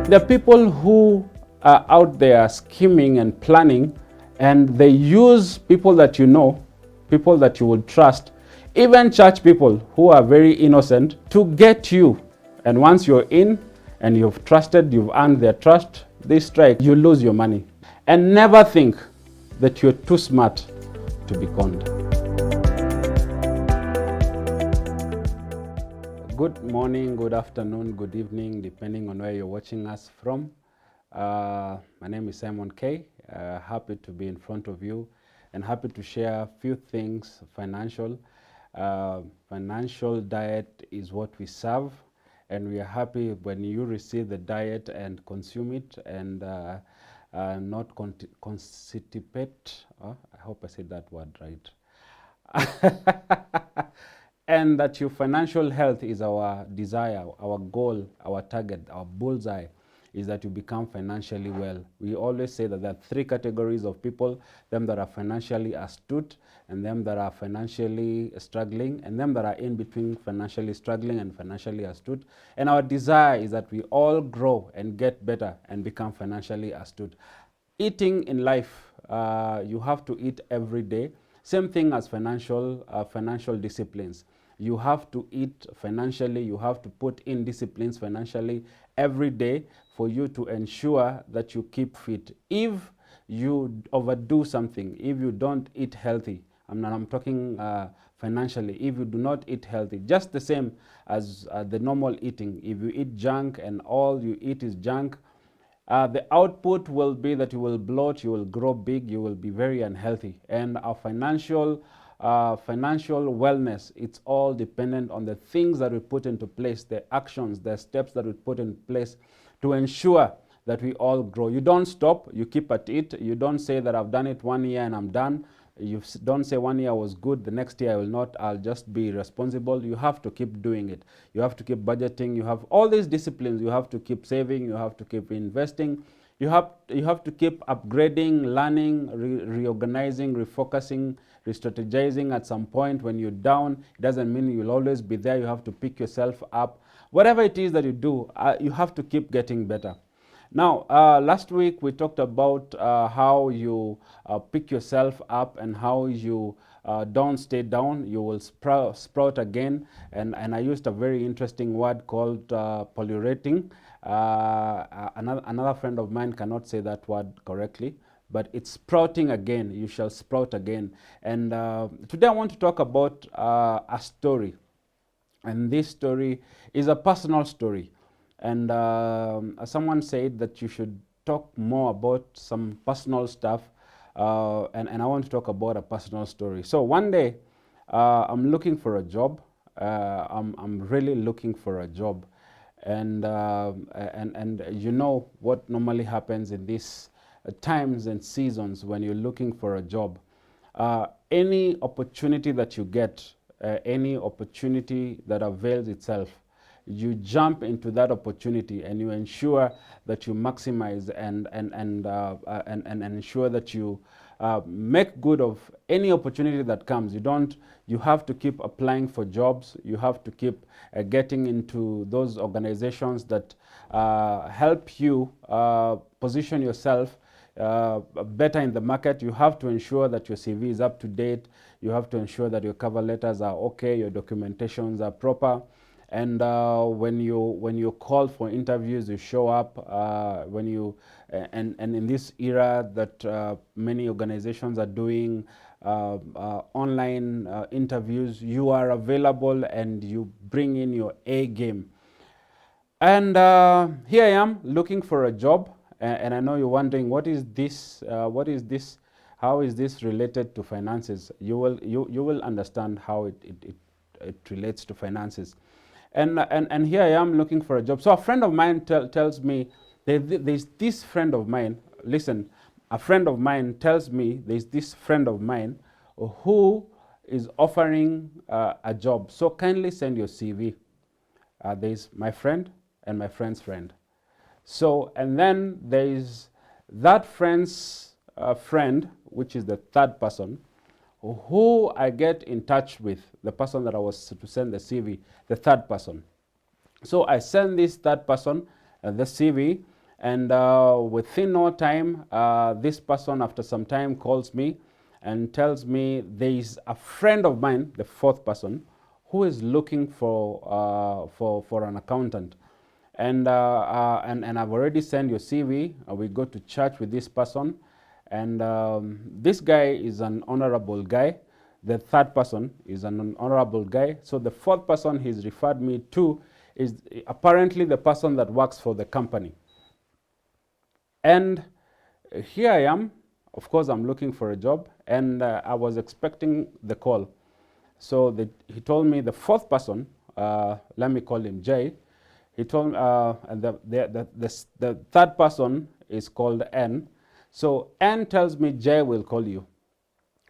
There are people who are out there scheming and planning, and they use people that you know, people that you will trust, even church people who are very innocent, to get you. And once you're in and you've trusted, you've earned their trust, they strike, you lose your money. And never think that you're too smart to be conned. Good morning, good afternoon, good evening, depending on where you're watching us from. My name is Simon K. Happy to be in front of you and happy to share a few things financial. Financial diet is what we serve, and we are happy when you receive the diet and consume it and not constipate. I hope I said that word right. And that your financial health is our desire, our goal, our target, our bullseye is that you become financially well. We always say that there are three categories of people: them that are financially astute, and them that are financially struggling, and them that are in between financially struggling and financially astute. And our desire is that we all grow and get better and become financially astute. Eating in life, you have to eat every day. Same thing as financial disciplines. You have to eat financially, you have to put in disciplines financially every day for you to ensure that you keep fit. If you overdo something, if you don't eat healthy, I'm talking financially, if you do not eat healthy, just the same as the normal eating, if you eat junk and all you eat is junk, the output will be that you will bloat, you will grow big, you will be very unhealthy. And our financial wellness, it's all dependent on the things that we put into place, the actions, the steps that we put in place to ensure that we all grow. You don't stop, you keep at it. You don't say that I've done it 1 year and I'm done. You don't say 1 year was good, the next year I will not, I'll just be responsible. You have to keep doing it. You have to keep budgeting. You have all these disciplines. You have to keep saving. You have to keep investing. You have to keep upgrading, learning, reorganizing, refocusing, re-strategizing. At some point when you're down, it doesn't mean you'll always be there. You have to pick yourself up. Whatever it is that you do, you have to keep getting better. Now, last week we talked about how you pick yourself up and how you don't stay down, you will sprout again. And I used a very interesting word called polyrating. Another friend of mine cannot say that word correctly, but it's sprouting again. You shall sprout again. And today I want to talk about a story. And this story is a personal story. And someone said that you should talk more about some personal stuff, and I want to talk about a personal story. So one day, I'm looking for a job. I'm really looking for a job, and you know what normally happens in these times and seasons when you're looking for a job. Any opportunity that you get, any opportunity that avails itself, you jump into that opportunity and you ensure that you maximize and ensure that you make good of any opportunity that comes. You have to keep applying for jobs. You have to keep getting into those organizations that help you position yourself better in the market. You have to ensure that your CV is up to date. You have to ensure that your cover letters are okay, your documentations are proper. And when you call for interviews, you show up. And in this era that many organizations are doing online interviews, you are available and you bring in your A game. And here I am looking for a job, and I know you're wondering, what is this? What is this? How is this related to finances? You will understand how it relates to finances. And here I am looking for a job. So a friend of mine tells me, there's this friend of mine, listen, a friend of mine tells me there's this friend of mine who is offering a job. So kindly send your CV. There's my friend and my friend's friend. So, and then there's that friend's friend, which is the third person, who I get in touch with, the person that I was to send the CV, the third person. So I send this third person the CV, And within no time, this person after some time calls me and tells me there is a friend of mine, the fourth person, who is looking for an accountant. And I've already sent your CV. We go to church with this person. And this guy is an honorable guy. The third person is an honorable guy. So the fourth person he's referred me to is apparently the person that works for the company. And here I am. Of course, I'm looking for a job, and I was expecting the call. So he told me the fourth person, let me call him Jay. He told and the third person is called N. So N tells me Jay will call you.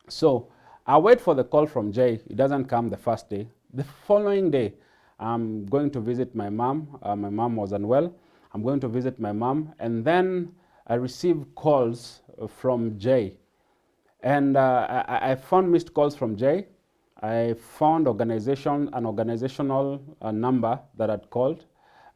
So I wait for the call from Jay. It doesn't come the first day. The following day, I'm going to visit my mom. My mom was unwell. I'm going to visit my mom, and then I received calls from Jay. And I found missed calls from Jay. I found an organizational number that I'd called,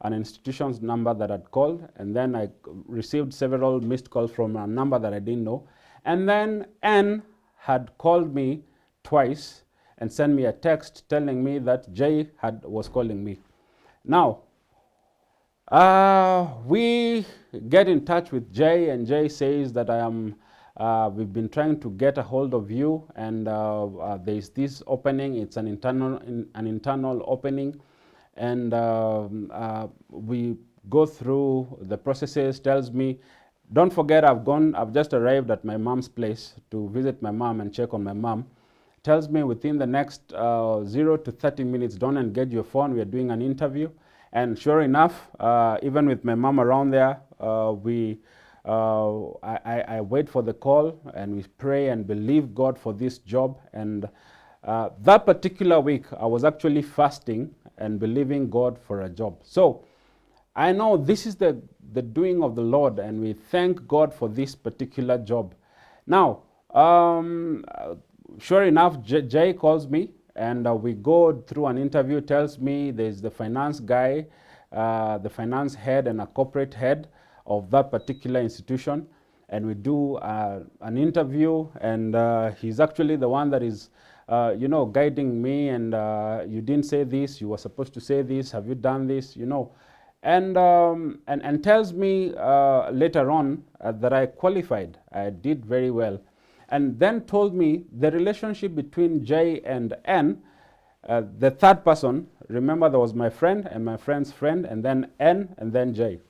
an institution's number that I'd called, and then I received several missed calls from a number that I didn't know. And then N had called me twice and sent me a text telling me that Jay was calling me. Now, we get in touch with Jay, and Jay says that we've been trying to get a hold of you, and there's this opening. It's an internal opening, and we go through the processes. Tells me, don't forget, I've just arrived at my mom's place to visit my mom and check on my mom. Tells me within the next 0 to 30 minutes, don't engage your phone. We are doing an interview. And sure enough, even with my mom around there, I wait for the call, and we pray and believe God for this job. And that particular week, I was actually fasting and believing God for a job. So I know this is the doing of the Lord, and we thank God for this particular job. Now, sure enough, Jay calls me, and we go through an interview. Tells me there's the finance guy, the finance head, and a corporate head of that particular institution. And we do an interview, and he's actually the one that is, guiding me. And you didn't say this, you were supposed to say this, have you done this, And tells me later on that I qualified, I did very well. And then told me the relationship between J and N, the third person. Remember, there was my friend and my friend's friend, and then N, and then J.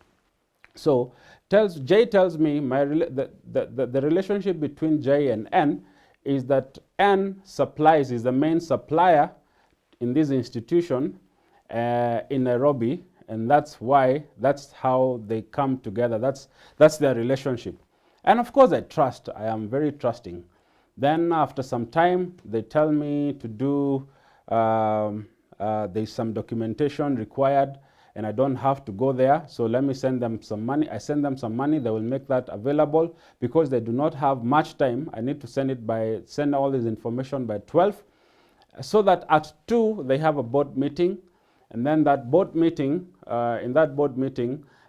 So J tells me the relationship between J and N is that N is the main supplier in this institution in Nairobi, and that's how they come together. That's their relationship. And of course, I am very trusting. Then after some time, they tell me to do, there's some documentation required, and I don't have to go there. So let me send them some money. I send them some money. They will make that available because they do not have much time. I need to send all this information by 12, so that at 2, they have a board meeting. And then in that board meeting,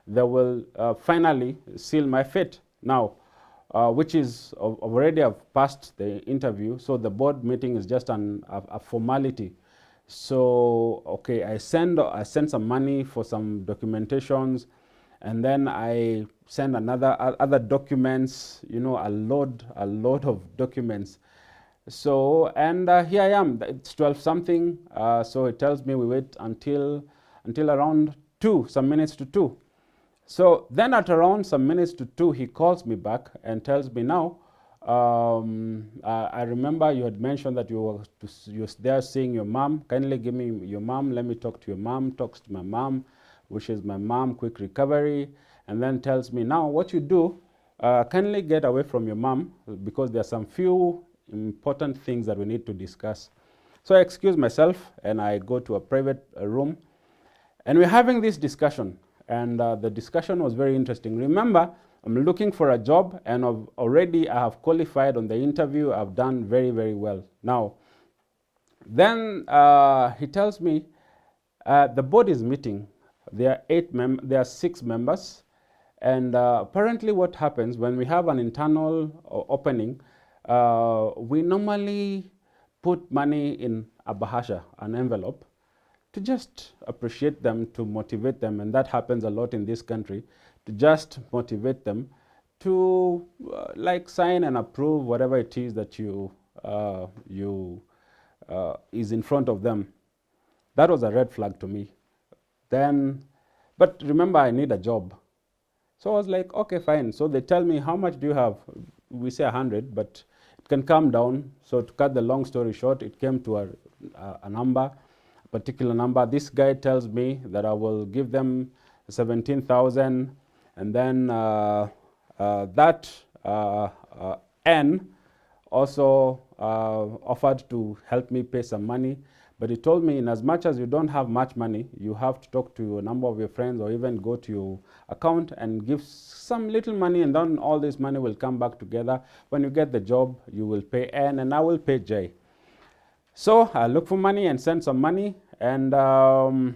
they will finally seal my fate. Now, which is already I've passed the interview, so the board meeting is just a formality. So okay, I send some money for some documentations, and then I send other documents, a lot of documents. So, and here I am. It's 12 something. So it tells me we wait until around 2, some minutes to 2. So then at around some minutes to 2, he calls me back and tells me, now, I remember you had mentioned that you were there seeing your mom. Kindly give me your mom. Let me talk to your mom. Talks to my mom, wishes my mom quick recovery, and then tells me, now what you do, kindly get away from your mom because there are some few important things that we need to discuss. So I excuse myself and I go to a private room, and we're having this discussion. And the discussion was very interesting. Remember, I'm looking for a job, and already I have qualified on the interview. I've done very, very well. Now, then he tells me the board is meeting. There are 6 members, And apparently what happens when we have an internal opening, we normally put money in a bahasha, an envelope, to just appreciate them, to motivate them, and that happens a lot in this country, to just motivate them to like sign and approve whatever it is that is in front of them. That was a red flag to me. Then, but remember, I need a job. So I was like, okay, fine. So they tell me, how much do you have? We say 100, but it can come down. So to cut the long story short, it came to a number, a particular number. This guy tells me that I will give them 17,000, and then that N also offered to help me pay some money. But he told me, in as much as you don't have much money, you have to talk to a number of your friends or even go to your account and give some little money, and then all this money will come back together. When you get the job, you will pay N and I will pay J. So I look for money and send some money, and of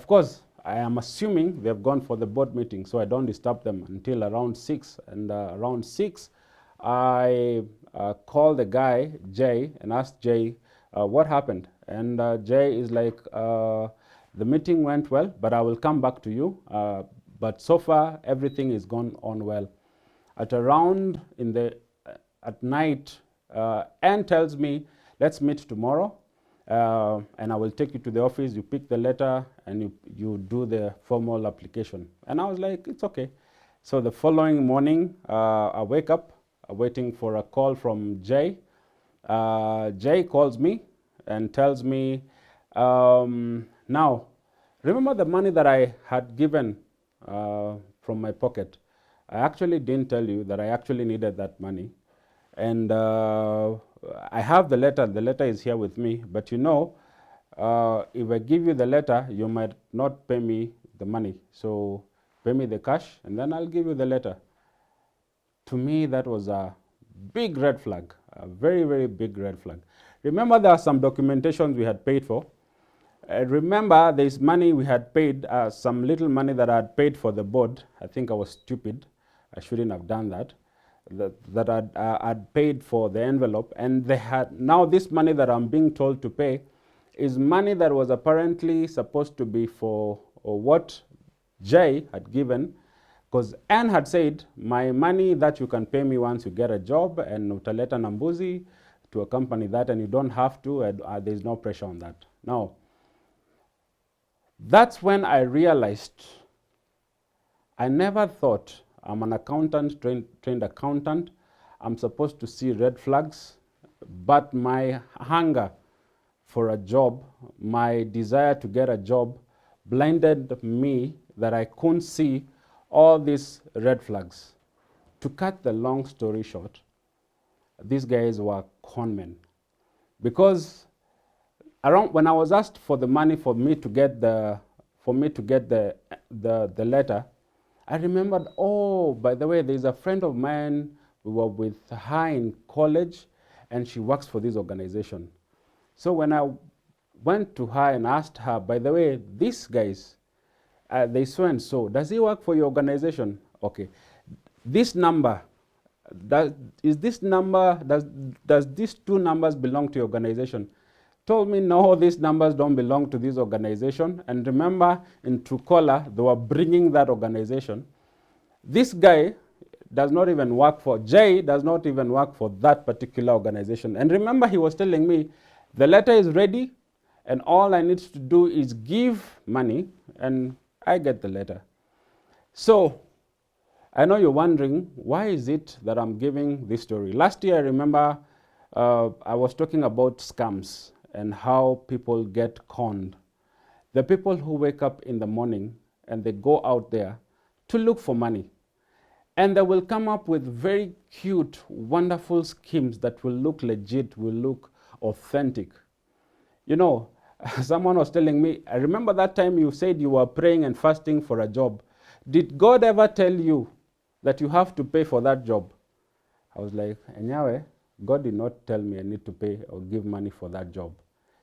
course, I am assuming they've gone for the board meeting, so I don't disturb them until around 6. And around 6, I call the guy, Jay, and ask Jay, what happened? And Jay is like, the meeting went well, but I will come back to you. But so far, everything is gone on well. At around at night, Anne tells me, let's meet tomorrow, and I will take you to the office. You pick the letter, and you do the formal application. And I was like, it's okay. So the following morning, I wake up, waiting for a call from Jay. Jay calls me and tells me, now, remember the money that I had given from my pocket? I actually didn't tell you that I actually needed that money. And I have the letter. The letter is here with me. But you know, if I give you the letter, you might not pay me the money. So pay me the cash, and then I'll give you the letter. To me, that was a big red flag, a very, very big red flag. Remember, there are some documentations we had paid for. Remember, there's money we had paid, some little money that I had paid for the board. I think I was stupid. I shouldn't have done that. That I'd paid for the envelope. And they had, now this money that I'm being told to pay is money that was apparently supposed to be for what Jay had given. Because Anne had said, my money that you can pay me once you get a job, and utaleta nambuzi to accompany that, and you don't have to, there's no pressure on that. Now, that's when I realized I never thought I'm an accountant, trained accountant. I'm supposed to see red flags, but my hunger for a job, my desire to get a job, blinded me that I couldn't see all these red flags. To cut the long story short, these guys were conmen. Because around when I was asked for the money for me to get the letter, I remembered, oh, by the way, there's a friend of mine, we were with her in college, and she works for this organization. So when I went to her and asked her, by the way, these guys, they so and so, does he work for your organization? Okay, this number, does these two numbers belong to your organization? Told me, no, these numbers don't belong to this organization. And remember, in Truecaller, they were bringing that organization. This guy does not even work for, Jay does not even work for that particular organization. And remember, he was telling me, the letter is ready, and all I need to do is give money, and I get the letter. So, I know you're wondering, why is it that I'm giving this story? Last year, I remember, I was talking about scams and how people get conned. The people who wake up in the morning and they go out there to look for money. And they will come up with very cute, wonderful schemes that will look legit, will look authentic. You know, someone was telling me, I remember that time you said you were praying and fasting for a job. Did God ever tell you that you have to pay for that job? I was like, anyway, God did not tell me I need to pay or give money for that job.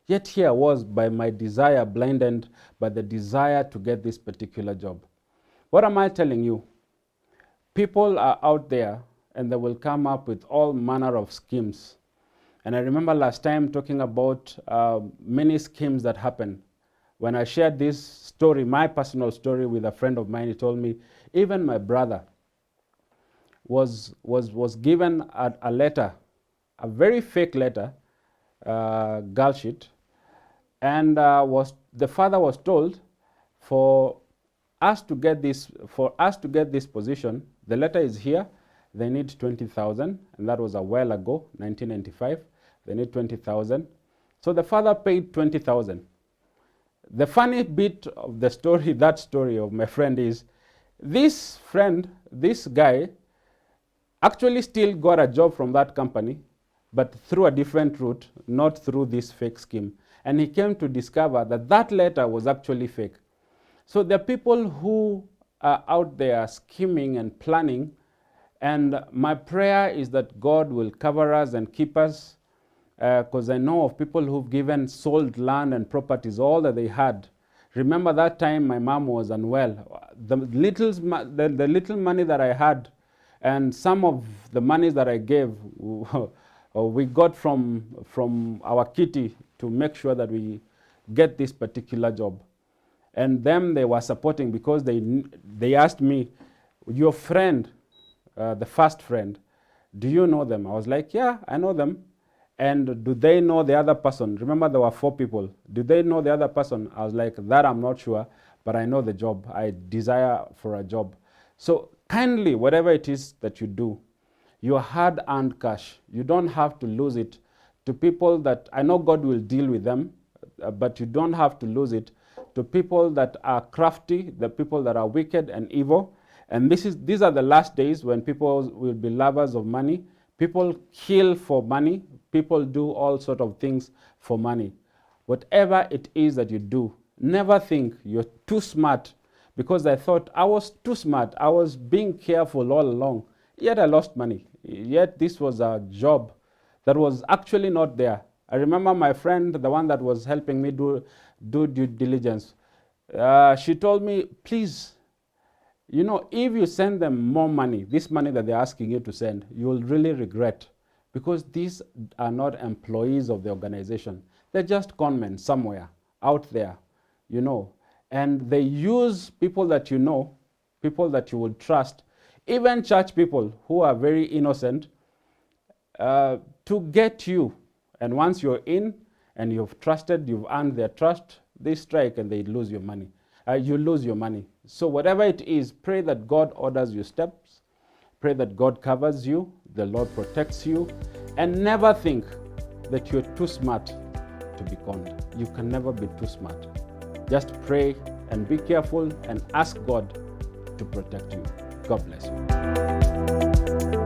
Yet here I was, by my desire, blinded by the desire to get this particular job. What am I telling you? People are out there and they will come up with all manner of schemes. And I remember last time talking about many schemes that happen. When I shared this story, my personal story, with a friend of mine, he told me, even my brother was given a letter, a very fake letter, girl sheet, and the father was told, for us to get this position, the letter is here, they need 20,000, and that was a while ago, 1995. They need 20,000. So the father paid 20,000. The funny bit of the story, that story of my friend, is this guy actually still got a job from that company, but through a different route, not through this fake scheme. And he came to discover that that letter was actually fake. So there are people who are out there scheming and planning, and my prayer is that God will cover us and keep us, because I know of people who've sold land and properties, all that they had. Remember that time my mom was unwell. The little money that I had, and some of the monies that I gave, we got from our kitty to make sure that we get this particular job. And them, they were supporting, because they asked me, your friend, the first friend, do you know them? I was like, yeah, I know them. And do they know the other person? Remember, there were 4 people. Do they know the other person? I was like, that I'm not sure, but I know the job. I desire for a job. So kindly, whatever it is that you do, your hard-earned cash, you don't have to lose it to people that, I know God will deal with them, but you don't have to lose it to people that are crafty, the people that are wicked and evil. And these are the last days when people will be lovers of money. People kill for money. People do all sorts of things for money. Whatever it is that you do, never think you're too smart, because I thought I was too smart. I was being careful all along, yet I lost money. Yet this was a job that was actually not there. I remember my friend, the one that was helping me do due diligence, she told me, please, if you send them more money, this money that they're asking you to send, you will really regret, because these are not employees of the organization. They're just conmen somewhere out there, and they use people that you know, people that you will trust, even church people who are very innocent, to get you. And once you're in and you've trusted, you've earned their trust, they strike and they lose your money. You lose your money. So whatever it is, pray that God orders your steps. Pray that God covers you, the Lord protects you, and never think that you're too smart to be conned. You can never be too smart. Just pray and be careful and ask God to protect you. God bless you.